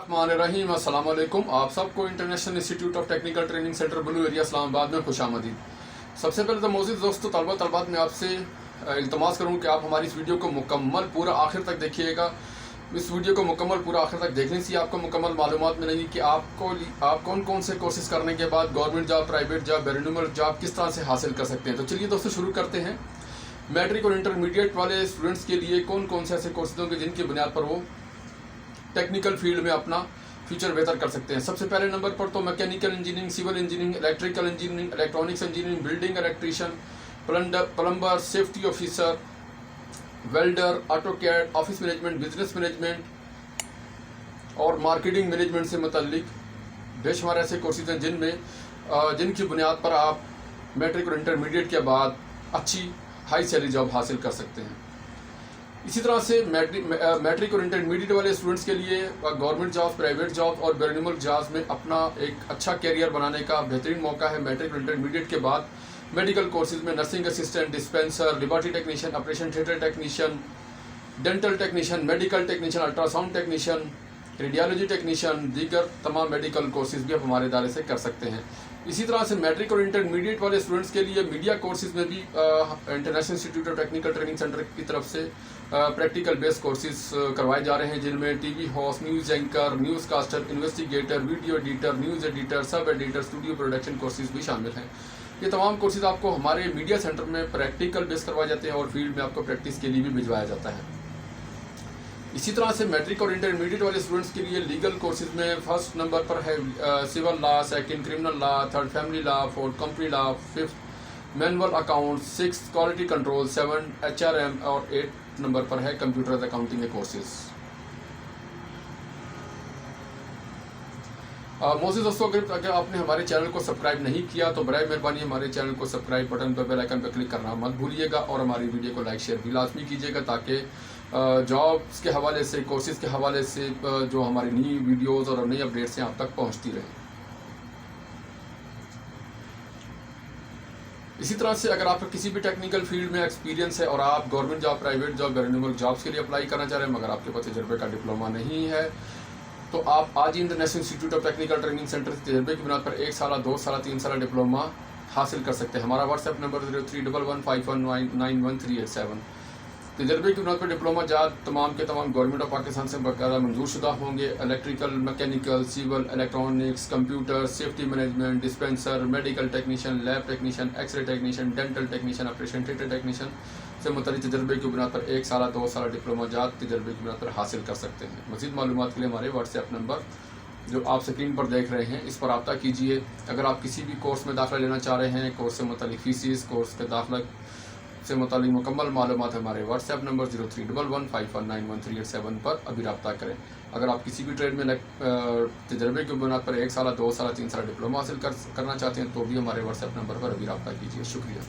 रहीम अस्सलाम वालेकुम। आप सबको international institute of technical training centre blue area Islamabad में खुश आमदीद। सबसे पहले तो मोअज़्ज़िज़ दोस्तों, तलबात में आपसे इल्तमास करूँ कि आप हमारी इस वीडियो को मुकम्मल पूरा आखिर तक देखिएगा। इस वीडियो को मुकम्मल पूरा आखिर तक देखने से आपको मुकम्मल मालूमात मिलेंगी कि आप कौन कौन से कोर्सेज करने के बाद गवर्नमेंट जॉब, प्राइवेट जॉब, बैरिन्यूमल जॉब किस तरह से हासिल कर सकते हैं। तो चलिए दोस्तों शुरू करते हैं। मैट्रिक और इंटरमीडिएट वाले स्टूडेंट्स के लिए कौन कौन से ऐसे कोर्सेज होंगे जिनकी बुनियाद पर वो टेक्निकल फील्ड में अपना फ्यूचर बेहतर कर सकते हैं। सबसे पहले नंबर पर तो mechanical engineering, civil engineering, electrical engineering, electronics engineering, building electrician, plumber, safety officer, welder, auto CAD, office management, business management और मार्केटिंग मैनेजमेंट से मुतल्लिक बेशुमार ऐसे कोर्सेज हैं जिनकी बुनियाद पर आप मैट्रिक और इंटरमीडिएट के बाद अच्छी हाई सैलरी जॉब हासिल कर सकते हैं। इसी तरह से मैट्रिक और इंटरमीडिएट वाले स्टूडेंट्स के लिए गवर्नमेंट जॉब, प्राइवेट जॉब और बैरिन्यूमल जॉब्स में अपना एक अच्छा कैरियर बनाने का बेहतरीन मौका है। मैट्रिक और इंटरमीडिएट के बाद मेडिकल कोर्सेज में nursing assistant, dispenser, laboratory technician, operation theatre technician, dental technician, medical technician, ultrasound technician, radiology technician, दीगर तमाम मेडिकल कोर्सेज भी आप हमारे इदारे से कर सकते हैं। इसी तरह से मैट्रिक और इंटरमीडिएट वाले स्टूडेंट्स के लिए मीडिया कोर्सेज में भी international institute of technical training centre की तरफ से प्रैक्टिकल बेस्ड कोर्सेज करवाए जा रहे हैं, जिनमें TV host, news anchor, news caster, investigator, video editor, news editor, sub editor, studio production courses भी शामिल हैं। ये तमाम कोर्सेज आपको हमारे मीडिया सेंटर में प्रैक्टिकल बेस्ड करवाए जाते हैं और फील्ड में आपको प्रैक्टिस के लिए भी भिजवाया जाता है। इसी तरह से मैट्रिक और इंटरमीडिएट वाले स्टूडेंट्स के लिए लीगल कोर्सेज में फर्स्ट नंबर पर है civil law, second criminal law, third family law, fourth company law, fifth manual account, sixth quality control, seven HRM और 8 नंबर पर है कंप्यूटर अकाउंटिंग के कोर्सेज। मोअज़्ज़िज़ दोस्तों, अगर आपने हमारे चैनल को सब्सक्राइब नहीं किया तो बराए मेहरबानी हमारे चैनल को सब्सक्राइब बटन पर, बेल आइकन पर क्लिक करना मत भूलिएगा और हमारी वीडियो को लाइक शेयर भी लाजमी कीजिएगा ताकि जॉब्स के हवाले से, कोर्सेज के हवाले से जो हमारी नई वीडियोस और नई अपडेट्स हैं आप तक पहुंचती रहें। इसी तरह से अगर आपका किसी भी टेक्निकल फील्ड में एक्सपीरियंस है और आप गवर्नमेंट जॉब, प्राइवेट जॉब, बैरिन्यूमल जॉब्स के लिए अप्लाई करना चाह रहे हैं मगर आपके पास तजर्बे का डिप्लोमा नहीं है, तो आप आज ही international institute of technical training centre से तजर्बे की बुनियाद पर 1 साल, 2 साल, 3 साल डिप्लोमा हासिल कर सकते हैं। हमारा व्हाट्सएप नंबर 031151911387। तजर्बे की बुनियाद पर डिप्लोमा जॉब तमाम के तमाम गवर्नमेंट ऑफ पाकिस्तान से बाकायदा मंजूर शुदा होंगे। Electrical, mechanical, civil, electronics, computer, safety management, dispenser, medical technician, lab technician, x ray technician, dental technician, operation theatre technician से मुतल्लिक़ तजर्बे की बुनियाद पर 1 साल, 2 साल डिप्लोमा जॉब तजर्बे की बुनियाद पर हासिल कर सकते हैं। मज़ीद मालूमात के लिए हमारे व्हाट्सएप नंबर जो आप स्क्रीन पर देख रहे हैं इस पर रब्ता कीजिए। अगर आप किसी भी कोर्स में दाखिला लेना चाह रहे हैं, कोर्स से मुतल्लिक़ फीसिस, कोर्स के दाखिला से मुतालिक मुकम्मल मालूमात हमारे व्हाट्सएप नंबर 0311519137 पर अभी रब्ता करें। अगर आप किसी भी ट्रेड में तजर्बे की बुनियाद पर 1 साल, 2 साल, 3 साल डिप्लोमा हासिल करना चाहते हैं तो भी हमारे व्हाट्सएप नंबर पर अभी रब्ता कीजिए। शुक्रिया।